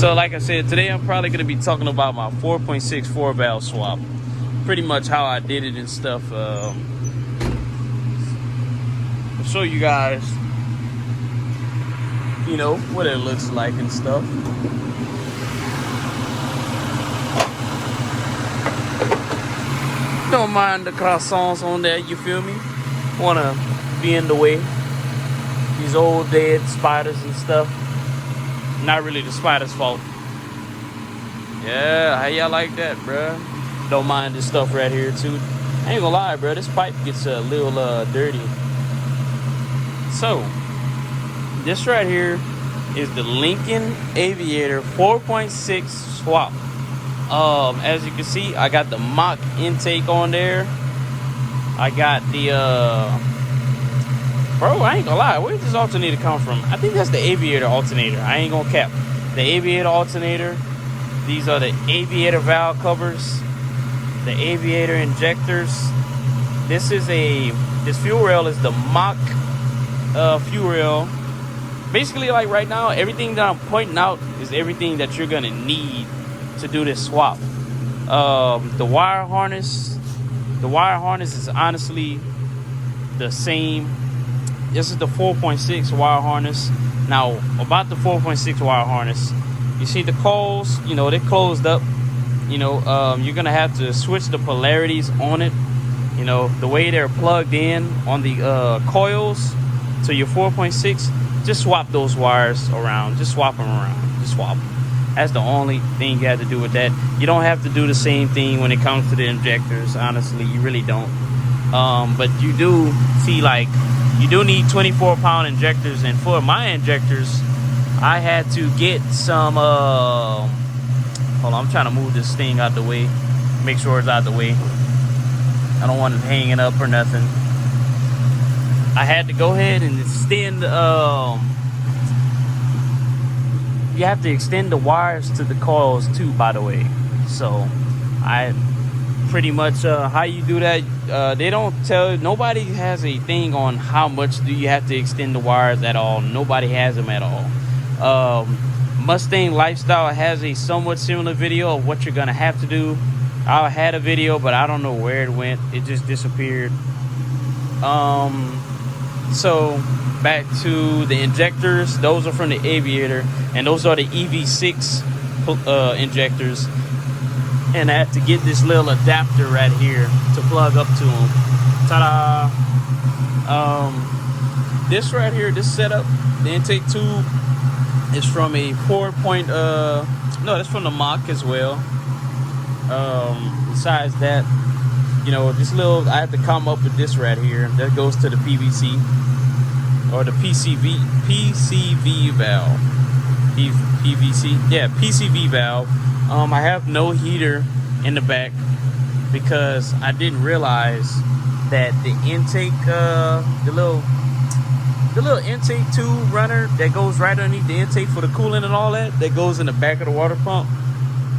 So like I said, today I'm probably going to be talking about my 4.6 4-valve swap. Pretty much how I did it and stuff. I'll show you guys, you know, what it looks like and stuff. Don't mind the croissants on there, you feel me? Wanna be in the way. These old dead spiders and stuff. Not really the spider's fault. Yeah, how y'all like that, bruh? Don't mind this stuff right here too. I ain't gonna lie, bruh, this pipe gets a little dirty. So, this right here is the Lincoln Aviator 4.6 swap. As you can see, I got the mock intake on there. I got the bro, I ain't gonna lie, where did this alternator come from? I think that's the Aviator alternator. I ain't gonna cap. The Aviator alternator. These are the Aviator valve covers, the Aviator injectors. This fuel rail is the mock fuel rail. Basically, like right now, everything that I'm pointing out is everything that you're gonna need to do this swap. The wire harness is honestly the same. This is the 4.6 wire harness. Now, about the 4.6 wire harness, you see the coils, you know, they're closed up. You know, you're gonna have to switch the polarities on it. You know, the way they're plugged in on the coils to your 4.6, just swap those wires around. Just swap them around. Just swap them. That's the only thing you have to do with that. You don't have to do the same thing when it comes to the injectors. Honestly, you really don't. But you do see, like, you do need 24-pound injectors. And for my injectors, I had to get some, hold on, I'm trying to move this thing out the way. Make sure it's out the way. I don't want it hanging up or nothing. I had to go ahead and extend, you have to extend the wires to the coils too, by the way. So I pretty much how you do that, they don't tell, nobody has a thing on how much do you have to extend the wires at all. Nobody has them at all. Mustang Lifestyle has a somewhat similar video of what you're gonna have to do. I had a video, but I don't know where it went. It just disappeared. So back to the injectors. Those are from the Aviator, and those are the EV6 injectors. And I had to get this little adapter right here to plug up to them. Ta-da! This right here, this setup, the intake tube is from a 4. No, that's from the mock as well. Besides that, you know, this little, I had to come up with this right here. That goes to the PVC or the PCV valve. PVC, yeah, PCV valve. I have no heater in the back because I didn't realize that the intake, the little intake tube runner that goes right underneath the intake for the coolant and all that goes in the back of the water pump.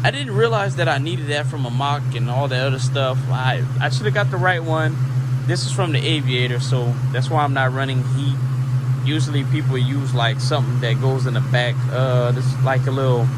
I didn't realize that I needed that from a mock and all that other stuff. I should have got the right one. This is from the Aviator, so that's why I'm not running heat. Usually people use like something that goes in the back. This is like a little,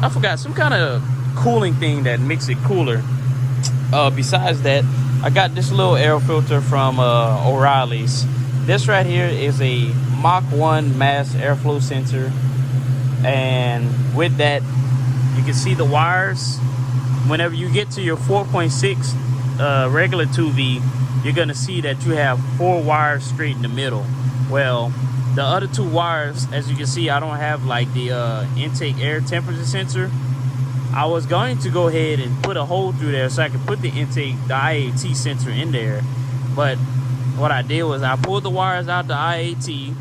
I forgot, some kind of cooling thing that makes it cooler. Besides that, I got this little air filter from O'Reilly's. This right here is a Mach 1 mass airflow sensor, and with that, you can see the wires. Whenever you get to your 4.6 regular 2V, you're gonna see that you have 4 wires straight in the middle. Well, the other 2 wires, as you can see, I don't have like the intake air temperature sensor. I was going to go ahead and put a hole through there so I could put the IAT sensor in there, but what I did was I pulled the wires out the IAT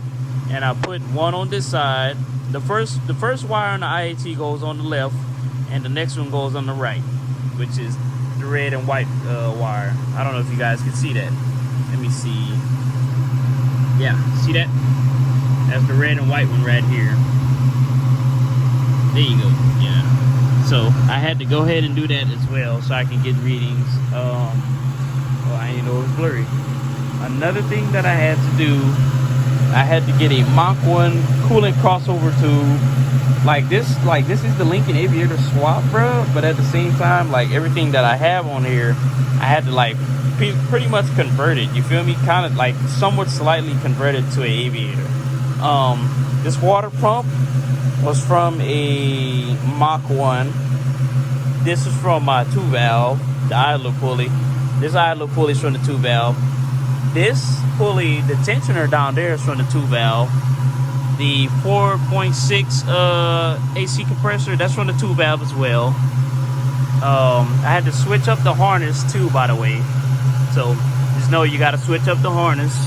and I put one on this side. The first wire on the IAT goes on the left, and the next one goes on the right, which is the red and white wire. I don't know if you guys can see that. Let me see. Yeah, see that? That's the red and white one right here. There you go. Yeah. So I had to go ahead and do that as well so I can get readings. Well, I didn't know it was blurry. Another thing that I had to do, I had to get a Mach 1 coolant crossover tube. Like this is the Lincoln Aviator swap, bro. But at the same time, like everything that I have on here, I had to like pretty much convert it. You feel me? Kind of like somewhat slightly converted to an Aviator. This water pump was from a Mach 1. This is from my 2 valve, the idler pulley. This idler pulley is from the 2 valve. This pulley, the tensioner down there is from the 2 valve. The 4.6 AC compressor, that's from the 2 valve as well. I had to switch up the harness too, by the way. So just know you got to switch up the harness.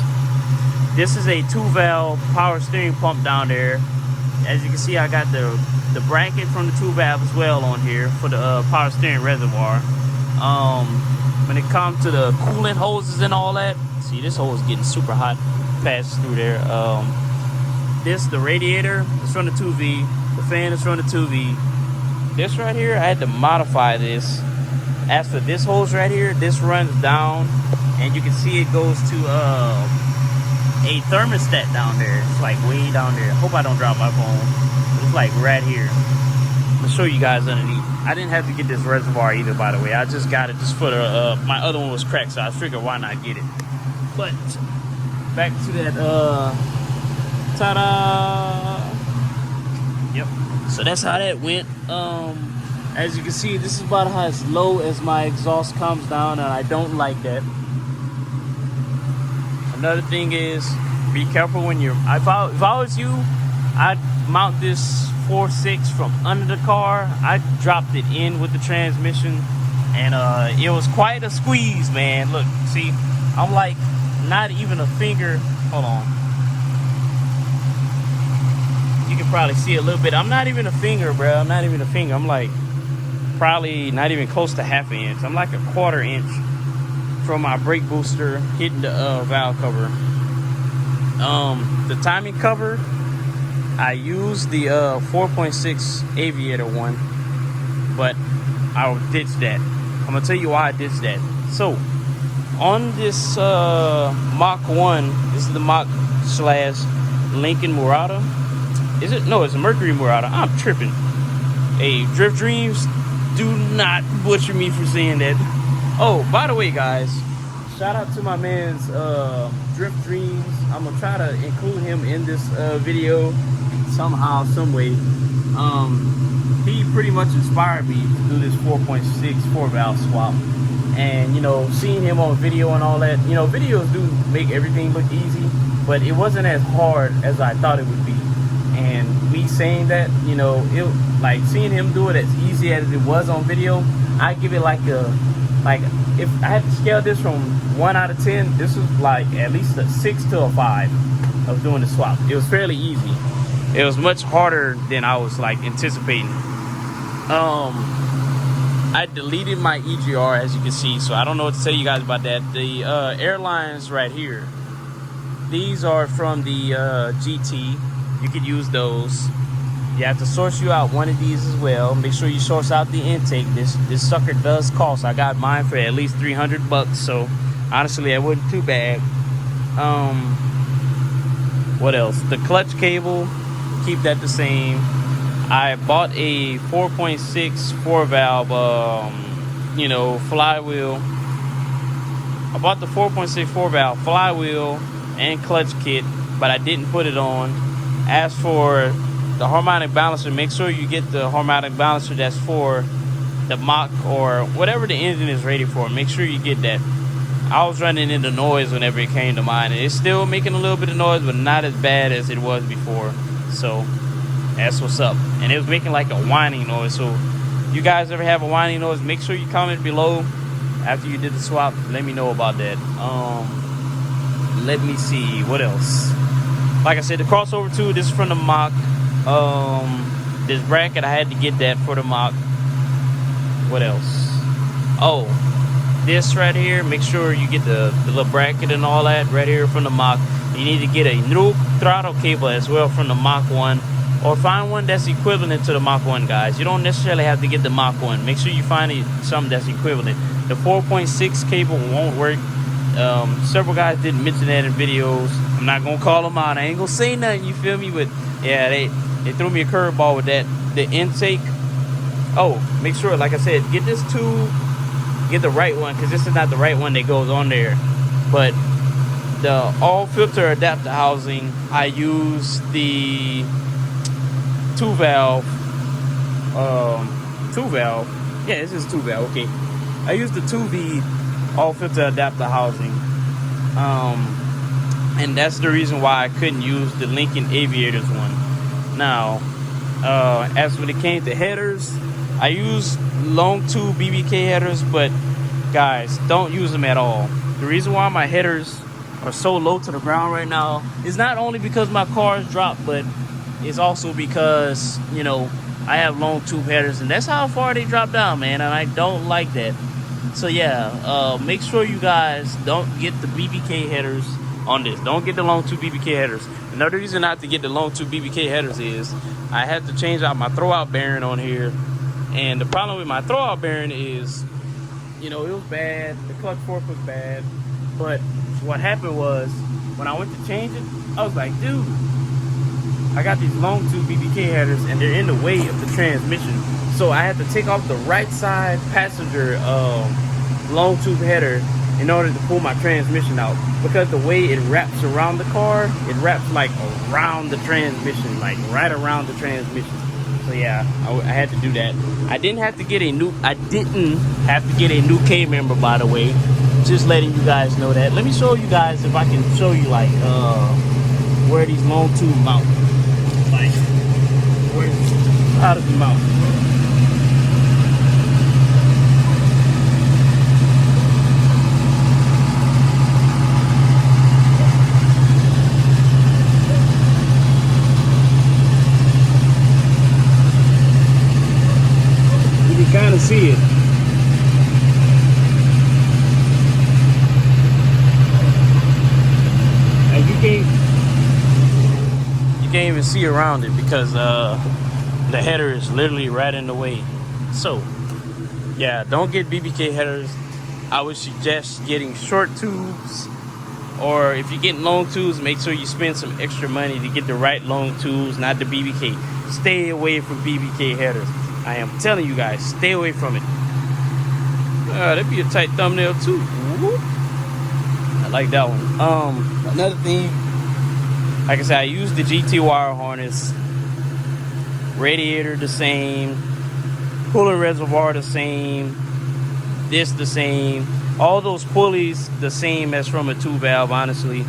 This is a 2 valve power steering pump down there. As you can see, I got the bracket from the 2 valve as well on here for the power steering reservoir. When it comes to the coolant hoses and all that, see, this hose is getting super hot, pass through there. This, the radiator, is from the 2V. The fan is from the 2V. This right here, I had to modify this. As for this hose right here, this runs down, and you can see it goes to a thermostat down there. It's like way down there. Hope I don't drop my phone. It's like right here. I'm gonna show you guys underneath. I didn't have to get this reservoir either, by the way. I just got it just for the my other one was cracked, so I figured why not get it. But back to that ta-da. Yep. So that's how that went. As you can see, this is about how as low as my exhaust comes down, and I don't like that. Another thing is, be careful when you're. If I was you, I'd mount this 4.6 from under the car. I dropped it in with the transmission, and it was quite a squeeze, man. Look, see, I'm like not even a finger. Hold on. You can probably see a little bit. I'm not even a finger, bro. I'm not even a finger. I'm like probably not even close to half an inch. I'm like a 1/4 inch from my brake booster hitting the valve cover. The timing cover, I used the 4.6 Aviator one, but I ditched that. I'm gonna tell you why I ditched that. So on this Mach 1, this is the Mach / Lincoln Murata. Is it? No, it's a Mercury Murata. I'm tripping. Hey, Drift Dreams, do not butcher me for saying that. Oh, by the way, guys, shout out to my man's Drift Dreams. I'm gonna try to include him in this video somehow, some way. He pretty much inspired me to do this 4.6 4-valve swap. And you know, seeing him on video and all that, you know, videos do make everything look easy, but it wasn't as hard as I thought it would be. And me saying that, you know, like seeing him do it as easy as it was on video, I give it like a, if I had to scale this from 1 out of 10, this was like at least a 6 to a 5 of doing the swap. It was fairly easy. It was much harder than I was like anticipating. I deleted my EGR, as you can see, so I don't know what to tell you guys about that. The airlines right here, these are from the GT. You could use those. You have to source you out one of these as well. Make sure you source out the intake. This sucker does cost. I got mine for at least $300, so honestly, it wasn't too bad. What else? The clutch cable, keep that the same. I bought a 4.6 4-valve, you know, flywheel. I bought the 4.6 4-valve flywheel and clutch kit, but I didn't put it on. As for the harmonic balancer, make sure you get the harmonic balancer that's for the Mach or whatever the engine is rated for. Make sure you get that. I was running into noise whenever it came to mine, and it's still making a little bit of noise, but not as bad as it was before. So that's what's up. And it was making like a whining noise. So you guys ever have a whining noise, make sure you comment below after you did the swap. Let me know about that. Let me see what else. Like I said, the crossover too, this is from the Mach. This bracket, I had to get that for the Mach. What else? Oh, this right here, make sure you get the little bracket and all that right here from the Mach. You need to get a new throttle cable as well from the Mach 1, or find one that's equivalent to the Mach 1, guys. You don't necessarily have to get the Mach 1. Make sure you find something that's equivalent. The 4.6 cable won't work. Several guys did mention that in videos. I'm not gonna call them out. I ain't gonna say nothing. You feel me? But yeah, they threw me a curveball with that. The intake. Oh, make sure, like I said, get this tube. Get the right one, because this is not the right one that goes on there. But the all filter adapter housing, I use the two valve. Yeah, this is two valve. Okay, I use the 2V all filter adapter housing. And that's the reason why I couldn't use the Lincoln Aviators one. Now, as when it came to headers, I use long tube BBK headers, but guys, don't use them at all. The reason why my headers are so low to the ground right now is not only because my cars dropped, but it's also because, you know, I have long tube headers, and that's how far they drop down, man, and I don't like that. So yeah, make sure you guys don't get the BBK headers on this. Don't get the long tube BBK headers. Another reason not to get the long tube BBK headers is I had to change out my throwout bearing on here, and the problem with my throwout bearing is, you know, it was bad. The clutch fork was bad, but what happened was when I went to change it, I was like, dude, I got these long tube BBK headers and they're in the way of the transmission. So I had to take off the right side passenger long tube header in order to pull my transmission out, because the way it wraps around the car, it wraps like around the transmission, like right around the transmission. So yeah, I had to do that. I didn't have to get a new K member, by the way. Just letting you guys know that. Let me show you guys if I can show you like where these long tube mount. Like how does it mount? You can kind of see it. You can't even see around it because the header is literally right in the way. So yeah, don't get BBK headers. I would suggest getting short tubes, or if you're getting long tubes, make sure you spend some extra money to get the right long tubes, not the BBK. Stay away from BBK headers. I am telling you guys, stay away from it. That'd be a tight thumbnail too. Woo-hoo. I like that one. Another thing, like I said, I use the GT wire harness. Radiator the same, coolant reservoir the same, this the same, all those pulleys the same as from a 2-valve, honestly.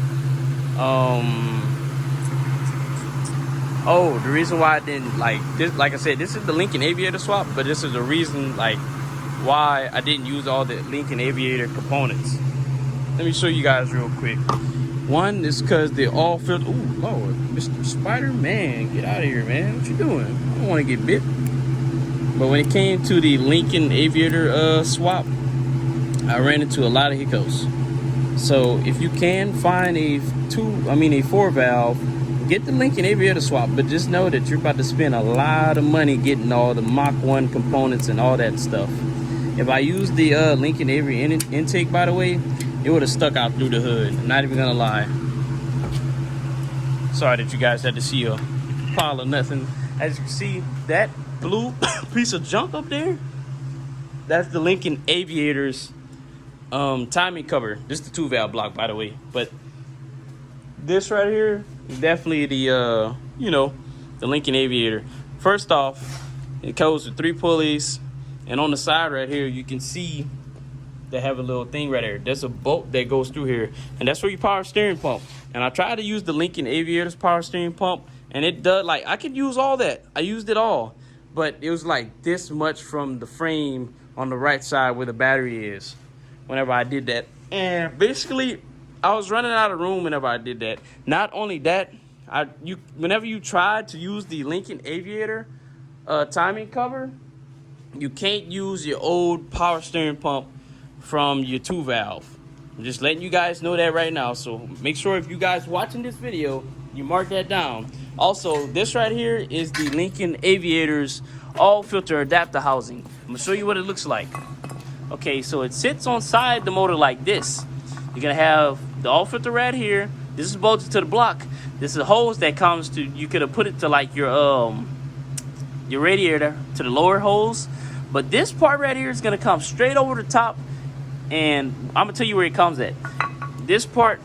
Oh, the reason why I didn't like this, like I said, this is the Lincoln Aviator swap, but this is the reason like why I didn't use all the Lincoln Aviator components. Let me show you guys real quick. One is because they're all filled. Ooh, Lord, Mr. Spider-Man, get out of here, man. What you doing? I don't want to get bit. But when it came to the Lincoln Aviator swap, I ran into a lot of hiccups. So if you can find a 4-valve, get the Lincoln Aviator swap. But just know that you're about to spend a lot of money getting all the Mach 1 components and all that stuff. If I used the Lincoln Aviator intake, by the way, it would have stuck out through the hood. I'm not even gonna lie. Sorry that you guys had to see a pile of nothing. As you can see, that blue piece of junk up there, that's the Lincoln Aviator's timing cover. This is the 2-valve block, by the way. But this right here is definitely the the Lincoln Aviator. First off, it comes with 3 pulleys, and on the side right here, you can see they have a little thing right there. There's a bolt that goes through here, and that's where you power steering pump. And I tried to use the Lincoln Aviator's power steering pump, and it does, like, I could use all that. I used it all, but it was like this much from the frame on the right side where the battery is whenever I did that. And basically, I was running out of room whenever I did that. Not only that, whenever you try to use the Lincoln Aviator timing cover, you can't use your old power steering pump from your 2-valve. I'm just letting you guys know that right now. So make sure if you guys watching this video, you mark that down. Also, this right here is the Lincoln Aviator's all filter adapter housing. I'm gonna show you what it looks like. Okay, so it sits on side the motor like this. You're gonna have the all filter right here. This is bolted to the block. This is a hose that comes to, you could have put it to like your radiator, to the lower hose. But this part right here is gonna come straight over the top, and I'm gonna tell you where it comes at. This part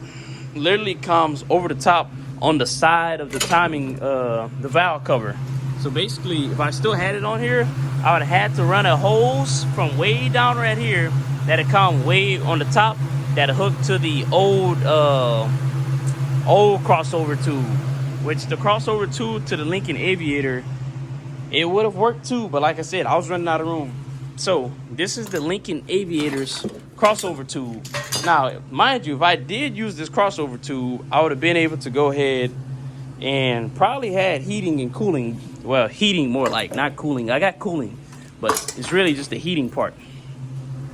literally comes over the top on the side of the timing, the valve cover. So basically, if I still had it on here, I would have had to run a hose from way down right here that'd come way on the top, that'd hook to the old crossover tube, which the crossover tube to the Lincoln Aviator, it would have worked too, but like I said, I was running out of room. So this is the Lincoln Aviator's crossover tube. Now, mind you, if I did use this crossover tube, I would have been able to go ahead and probably had heating and cooling. Well, heating more like, not cooling. I got cooling, but it's really just the heating part.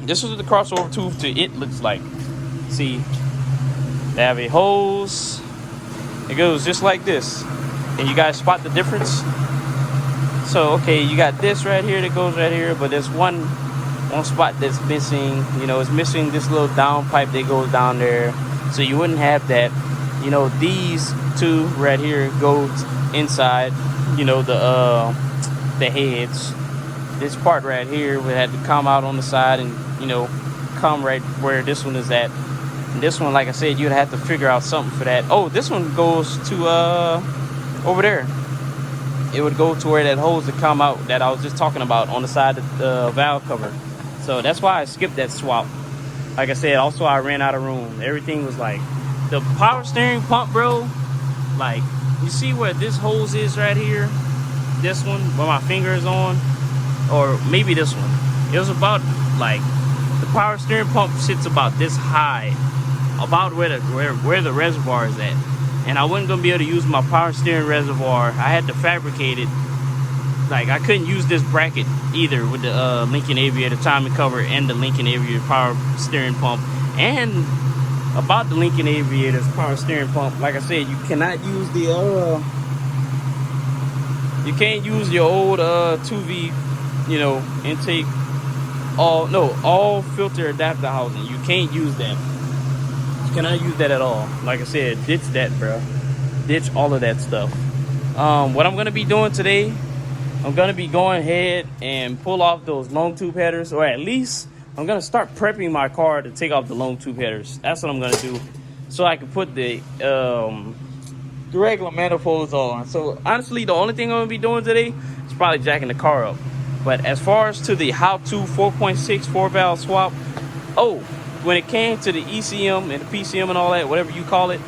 This is what the crossover tube to it looks like. See, they have a hose. It goes just like this. And you guys spot the difference? So, okay, you got this right here that goes right here, but there's one spot that's missing. You know, it's missing this little down pipe that goes down there. So you wouldn't have that. You know, these two right here go inside, you know, the heads. This part right here would have to come out on the side and, you know, come right where this one is at. And this one, like I said, you'd have to figure out something for that. Oh, this one goes to over there. It would go to where that hose would come out that I was just talking about on the side of the valve cover. So that's why I skipped that swap. Like I said, also I ran out of room. Everything was like, the power steering pump, bro, like, you see where this hose is right here? This one, where my finger is on, or maybe this one. It was about, like, the power steering pump sits about this high, about where the reservoir is at. And I wasn't gonna be able to use my power steering reservoir. I had to fabricate it. Like, I couldn't use this bracket either with the Lincoln Aviator timing cover and the Lincoln Aviator power steering pump. And about the Lincoln Aviator's power steering pump, like I said, you cannot use the you can't use your old 2V, you know, intake, all filter adapter housing. You can't use that. You cannot use that at all. Like I said, ditch that, bro. Ditch all of that stuff. What I'm gonna be doing today, I'm gonna be going ahead and pull off those long tube headers, or at least I'm gonna start prepping my car to take off the long tube headers. That's what I'm gonna do, so I can put the regular manifolds on. So honestly, the only thing I'm gonna be doing today is probably jacking the car up. But as far as to the how-to 4.6 4-valve swap, when it came to the ECM and the PCM and all that, whatever you call it,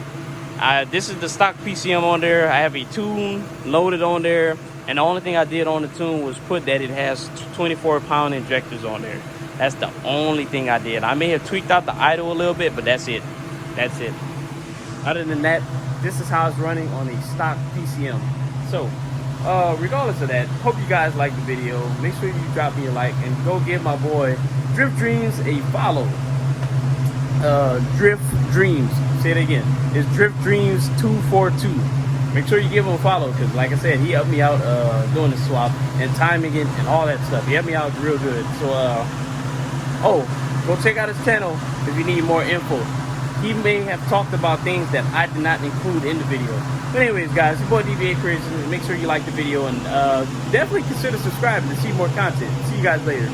this is the stock PCM on there. I have a tune loaded on there, and the only thing I did on the tune was put that it has 24-pound injectors on there. That's the only thing I did. I may have tweaked out the idle a little bit, but that's it. That's it. Other than that, this is how it's running on a stock PCM. So, regardless of that, hope you guys like the video. Make sure you drop me a like and go give my boy Drift Dreams a follow. Drift Dreams, say it again. It's Drift Dreams 242. Make sure you give him a follow, because like I said, he helped me out doing the swap and timing it and all that stuff. He helped me out real good. So go check out his channel if you need more info. He may have talked about things that I did not include in the video. But anyways, guys, your boy DBA Creations. Make sure you like the video and definitely consider subscribing to see more content. See you guys later.